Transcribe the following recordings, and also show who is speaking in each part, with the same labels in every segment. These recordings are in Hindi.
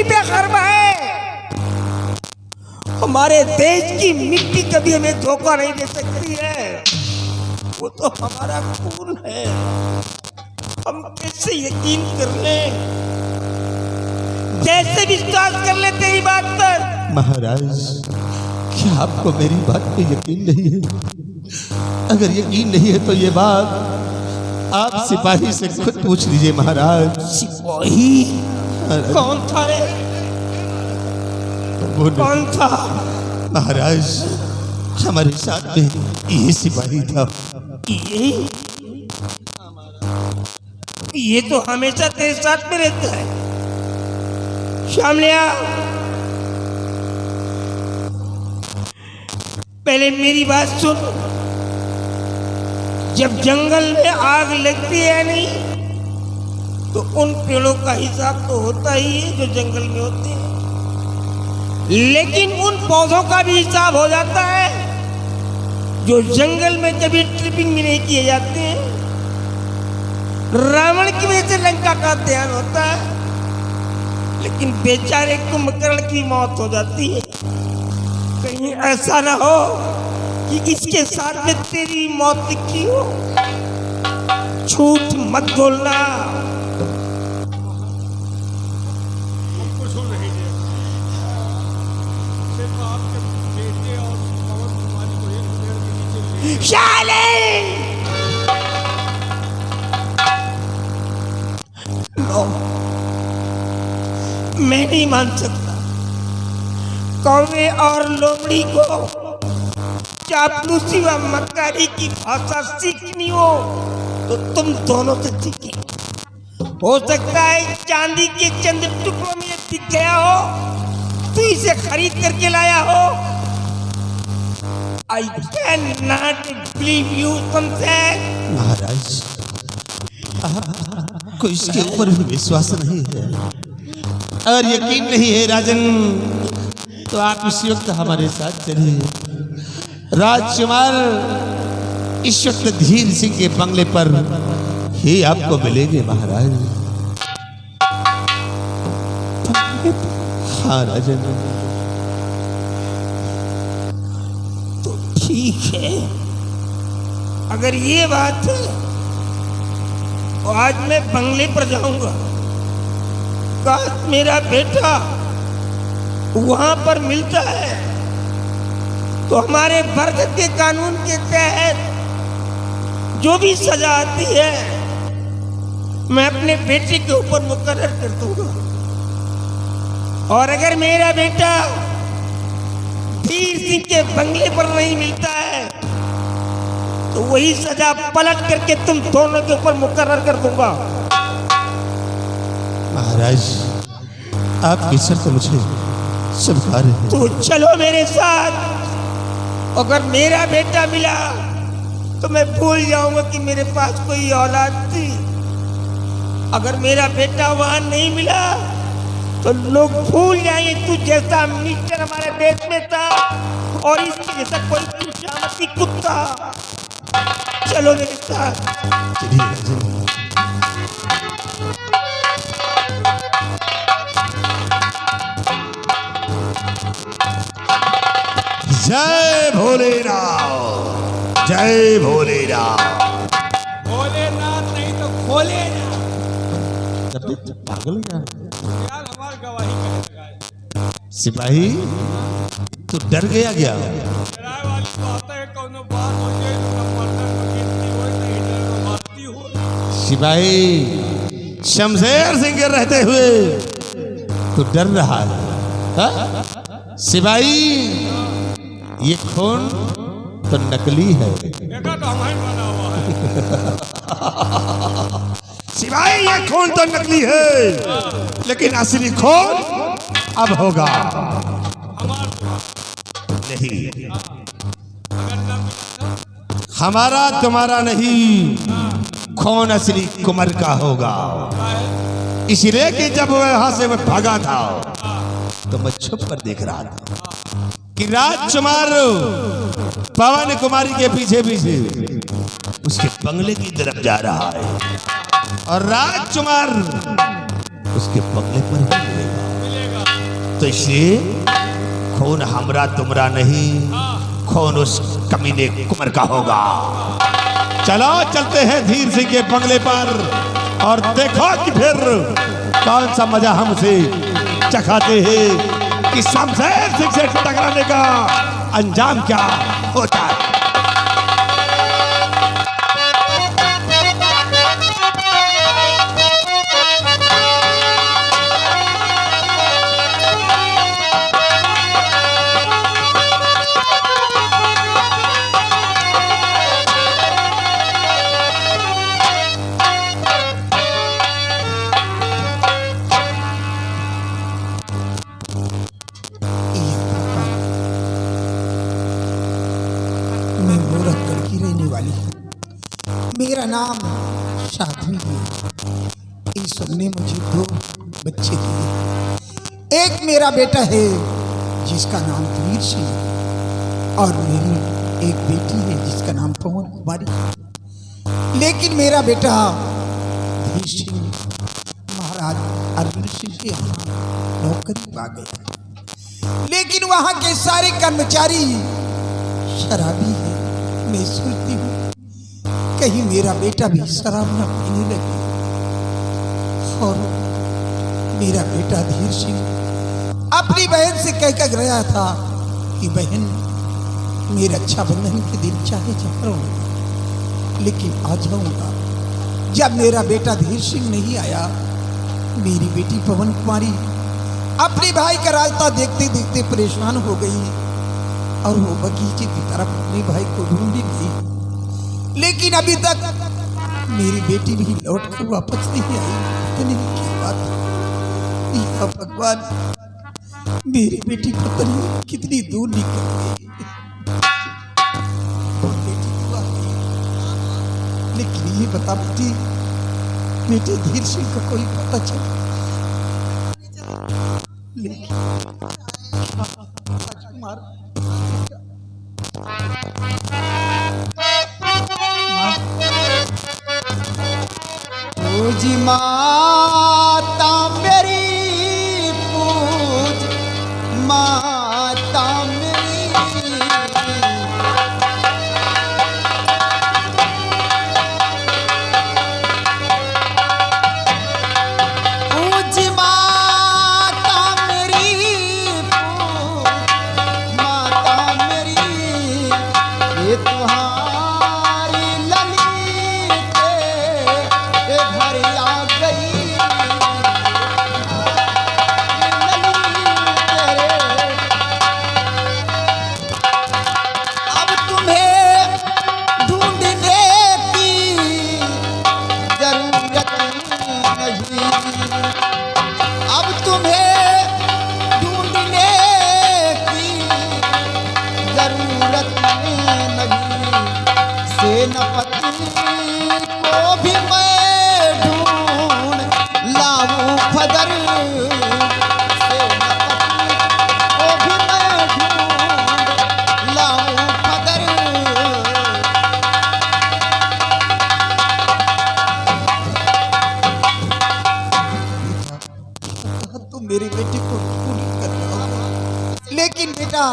Speaker 1: पे गर्व है। हमारे देश की मिट्टी कभी हमें धोखा नहीं दे सकती है, वो तो हमारा खून है। हम कैसे यकीन कर लें, कैसे विश्वास कर ले तेरी बात पर?
Speaker 2: महाराज, क्या आपको मेरी बात पे यकीन नहीं है? अगर यकीन नहीं है तो ये बात आप सिपाही से खुद पूछ लीजिए महाराज।
Speaker 1: सिपाही? कौन था रे? कौन था?
Speaker 2: महाराज, हमारे साथ में ये सिपाही था।
Speaker 1: ये तो हमेशा तेरे साथ में रहता है। श्यामलिया, पहले मेरी बात सुन। जब जंगल में आग लगती है नहीं, तो उन पेड़ों का हिसाब तो होता ही है जो जंगल में होते हैं, लेकिन उन पौधों का भी हिसाब हो जाता है जो जंगल में कभी ट्रिपिंग भी नहीं किए जाते हैं। रावण की वजह से लंका का ध्यान होता है, लेकिन बेचारे कुंभकर्ण की मौत हो जाती है। कहीं ऐसा ना हो कि इसके साथ में तेरी मौत लिखी हो। झूठ मत बोलना। मैं नहीं मान सकता। कौवे और लोमड़ी को चापलूसी व मक्कारी की भाषा सीखनी हो तो तुम दोनों से सीखी। हो सकता है चांदी के चंद टुकड़ों में दिख गया हो, तू इसे खरीद करके लाया हो। I cannot believe you, Sunset.
Speaker 2: महाराज, आपको इसके ऊपर भी विश्वास नहीं है? अगर यकीन नहीं है राजन, तो आप इसी वक्त हमारे साथ चलिए। राजकुमार इस वक्त धीर सिंह के बंगले पर ही आपको मिलेंगे महाराज। हाँ राजन,
Speaker 1: तो ठीक है। अगर ये बात है तो आज मैं बंगले पर जाऊंगा। काश मेरा बेटा वहां पर मिलता है तो हमारे वर्ग के कानून के तहत जो भी सजा आती है मैं अपने बेटे के ऊपर मुकर्रर कर दूंगा। और अगर मेरा बेटा धीर सिंह के बंगले पर नहीं मिलता है तो वही सजा पलट करके तुम दोनों के ऊपर मुकर्रर कर दूंगा।
Speaker 2: महाराज, आपकी शर्त मुझे स्वीकार है।
Speaker 1: तो चलो मेरे साथ। अगर मेरा बेटा मिला तो मैं भूल जाऊंगा कि मेरे पास कोई औलाद थी। अगर मेरा बेटा वहां नहीं मिला तो लोग भूल जाएंगे तू जैसा मिस्टर हमारे देश में था और इसके जैसा कोई खुशामती कुत्ता। चलो मेरे साथ।
Speaker 2: चलिए राजन। जय भोलेनाथ, जय भोलेनाथ।
Speaker 3: भोलेनाथ नहीं तो खोलेनाथ।
Speaker 2: पागल
Speaker 3: यार हमारी गवाही करेगा।
Speaker 2: सिपाही, तू डर गया क्या?
Speaker 3: किराए वाली बात है, कौनो बात हो जाए तो मर्दन में गिनती हो नहीं डर मारती हो।
Speaker 2: सिपाही, शमशेर सिंह के रहते हुए तू डर रहा है? हा? सिपाही, ये खून तो नकली है।
Speaker 3: देखा तो हमारे बना हुआ है।
Speaker 2: सिपाही, ये खून तो नकली है, लेकिन असली खून अब होगा। नहीं, हमारा तुम्हारा नहीं, खून असली कुंवर का होगा। इसलिए कि जब वहां से वह भागा था तो मैं छुप कर देख रहा था कि राजकुमार पवन कुमारी के पीछे पीछे उसके बंगले की तरफ जा रहा है और राजकुमार उसके बंगले पर ही मिलेगा। तो इसलिए खून हमरा तुमरा नहीं, खून उस कमीने कुंवर का होगा। चलो चलते हैं धीर सिंह के बंगले पर और देखो कि फिर कौन सा मजा हमसे चखाते हैं कि शमशेर सिंह से टकराने का अंजाम क्या होता है।
Speaker 4: मेरा नाम साध्वी है। ईश्वर ने मुझे 2 बच्चे दिए। एक मेरा बेटा है जिसका नाम वीर सिंह है और मेरी एक बेटी है जिसका नाम पवन कुमारी है। लेकिन मेरा बेटा धीर सिंह महाराज अरविंद सिंह के यहाँ नौकरी पा गया, लेकिन वहाँ के सारे कर्मचारी शराबी है। मैं सोचती हूँ कहीं मेरा बेटा भी शराब न पीने लगे। और मेरा बेटा धीर सिंह अपनी बहन से कहकर गया था कि बहन मेरा रक्षाबंधन के दिन चाहे जब रहूं, लेकिन आ जाऊंगा। जब मेरा बेटा धीर सिंह नहीं आया, मेरी बेटी पवन कुमारी अपने भाई का रास्ता देखते देखते परेशान हो गई और वो बगीचे की तरफ अपने भाई को ढूंढने गई। लेकिन अभी तक मेरी बेटी भी लौट कर वापस नहीं आई। पता नहीं क्या बात है। या भगवान, मेरी बेटी पता नहीं कितनी दूर निकल गई। बेटी तो आ गई, लेकिन ये बता बेटी, बेटे धीर सिंह का कोई पता चला? लेकिन राजकुमार पूज माता मेरी, पूज माता मेरी, पूज माता मेरी, पूज माता मेरी, ये तुम्हारी ललित घर आ गई। अब तुम्हें ढूंढने की जरूरत नहीं, अब तुम्हें ढूंढने की जरूरत नहीं। सेनापति को भी मैं ढूंढ लाऊं फदर, सेनापति को भी मैं ढूंढ लाऊं फदर। तुम मेरी बेटी को ढूंढ कर लाओ, लेकिन बेटा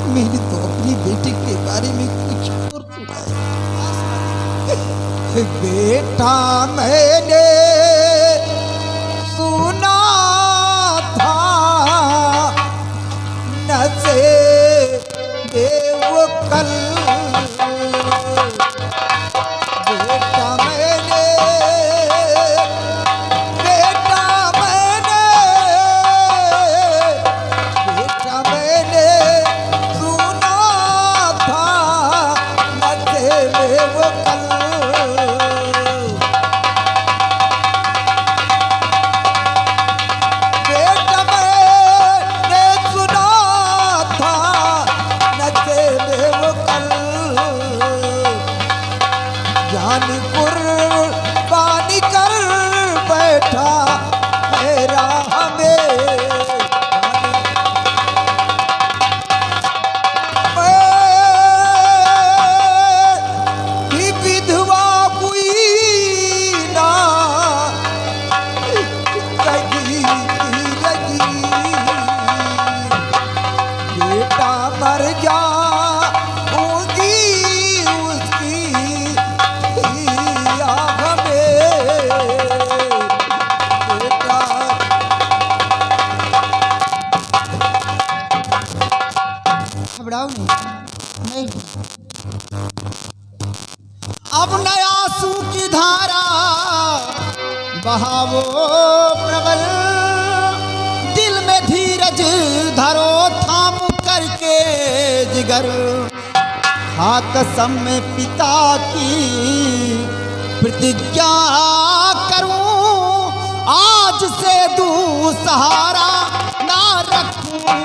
Speaker 4: मैंने तो अपनी बेटी के बारे में कुछ और सुना है। बेटा मैंने सुना था नसे देव कल, बेटा मैंने, बेटा मैंने, बेटा मैंने सुना था नसे देव कल। जाऊंगी उसकी आँख में बेटा। घबराओ नहीं। अब नया आंसू की धारा बहावो प्रबल, दिल में धीरज धरो थाम करके जिगर। हाँ कसम में पिता की प्रतिज्ञा करूं, आज से दूसहारा ना रखूं।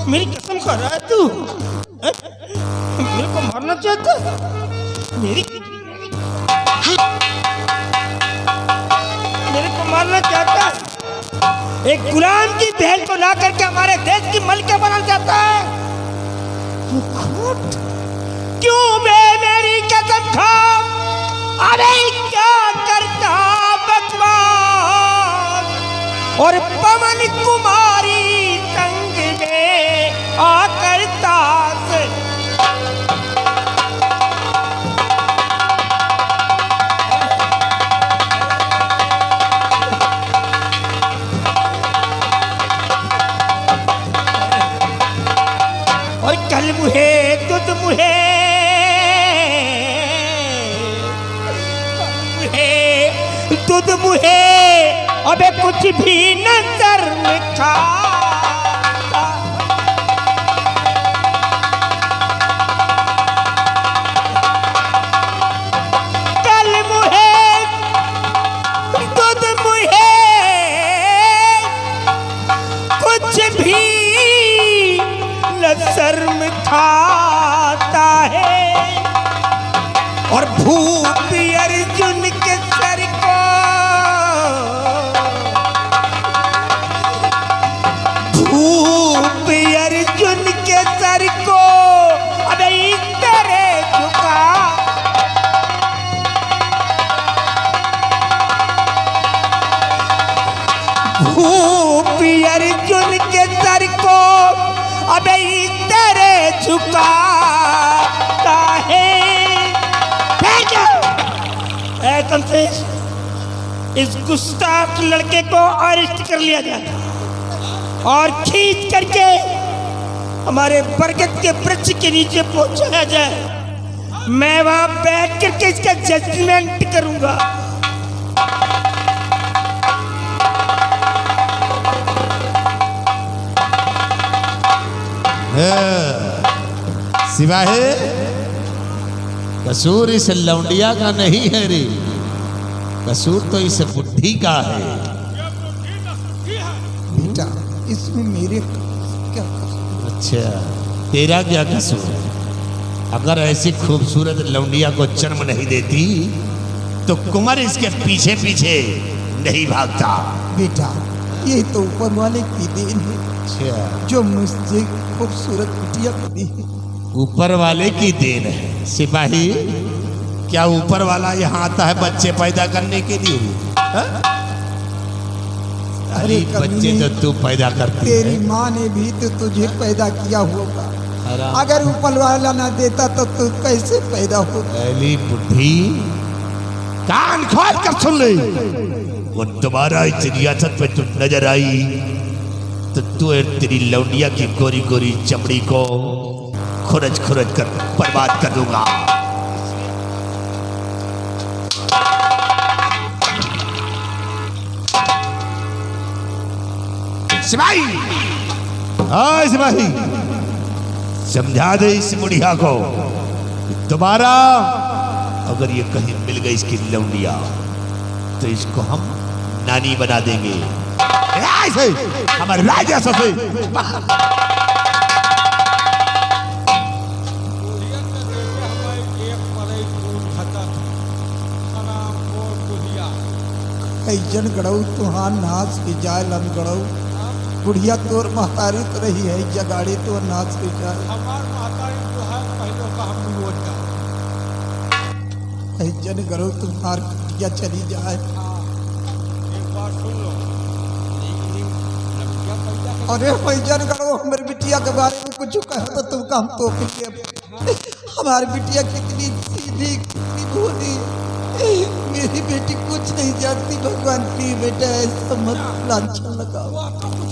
Speaker 1: मेरी कसम खा रहा है तू? मेरे को मारना चाहता है? मेरे को मारना चाहता है? एक गुलाम की बहन को ला करके हमारे देश की मलका बनाना चाहता है? तू खोट क्यों बे मेरी कसम खा? अरे क्या करता बकवास और पवन कुमारी तंग में आकर तास। और कल मुहे तुद मुहे तुद मुहे अबे कुछ भी नजर में खा। कल मुहे तुद मुहे कुछ भी नजर में खाता है। और भूप अर्जुन के सर को भूप अर्जुन के सर को अबे इस तरह झुका। भूप अर्जुन के सर को अबे इस तरह झुकाता है। कमसेश इस गुस्ताख लड़के को अरेस्ट कर लिया जाए और खींच करके हमारे बरगद के वृक्ष के नीचे पहुंचाया जाए। मैं वहां बैठ करके इसका जजमेंट करूंगा।
Speaker 2: सिवाहे कसूर इस लौंडिया का नहीं है रे, कसूर तो इस बुद्धि का है।
Speaker 4: बेटा इसमें मेरे क्या कसूर?
Speaker 2: अच्छा तेरा क्या कसूर है? अगर ऐसी खूबसूरत लौंडिया को जन्म नहीं देती तो कुंवर इसके पीछे पीछे नहीं भागता।
Speaker 4: बेटा ये तो ऊपर वाले की देन है
Speaker 2: अच्छा
Speaker 4: जो मुझसे खूबसूरत बिटिया बनी है।
Speaker 2: ऊपर वाले की देन है। सिपाही क्या ऊपर वाला यहाँ आता है बच्चे पैदा करने के लिए? हा? अरे बच्चे तो तू पैदा करती
Speaker 4: तेरी
Speaker 2: है।
Speaker 4: माँ ने भी तो तुझे पैदा किया होगा।
Speaker 2: हराम।
Speaker 4: अगर ऊपर वाला ना देता तो तू कैसे पैदा होगा?
Speaker 2: पहली बुद्धि कान खोल कर सुन ले। वो तुम्हारा इस रियासत पे तू नजर आई तो तू तेरी लौंडिया की गोरी गोरी चमड़ी को खुरच खुरच कर बर्बाद कर दूंगा। सिपाही हाँ सिपाही समझा दे इस बुढ़िया को दोबारा अगर ये कहीं मिल गई इसकी लौंडिया तो इसको हम नानी बना देंगे। ऐसे हमारे राजा से
Speaker 4: जन गड़ऊ तुहार नाच की जाए लन गड़ऊ बुढ़िया तोर महतारी तो रही है जगाड़ी तो नाच की जाए।
Speaker 3: हमार महतारी जो है पहले का हम
Speaker 4: जन करो तुम्हारी बिटिया चली जाए।
Speaker 3: एक बात सुन लो, लेकिन लड़कियां पैदा कर
Speaker 4: अरे भैजन करो हमारी बिटिया के बारे में कुछ कहो तो तुम काम तो हमारी बिटिया कितनी सीधी कितनी भोली, मेरी बेटी कुछ नहीं जानती। भगवान की बेटा ऐसा मत लांछन लगाओ।
Speaker 3: वो तो कुछ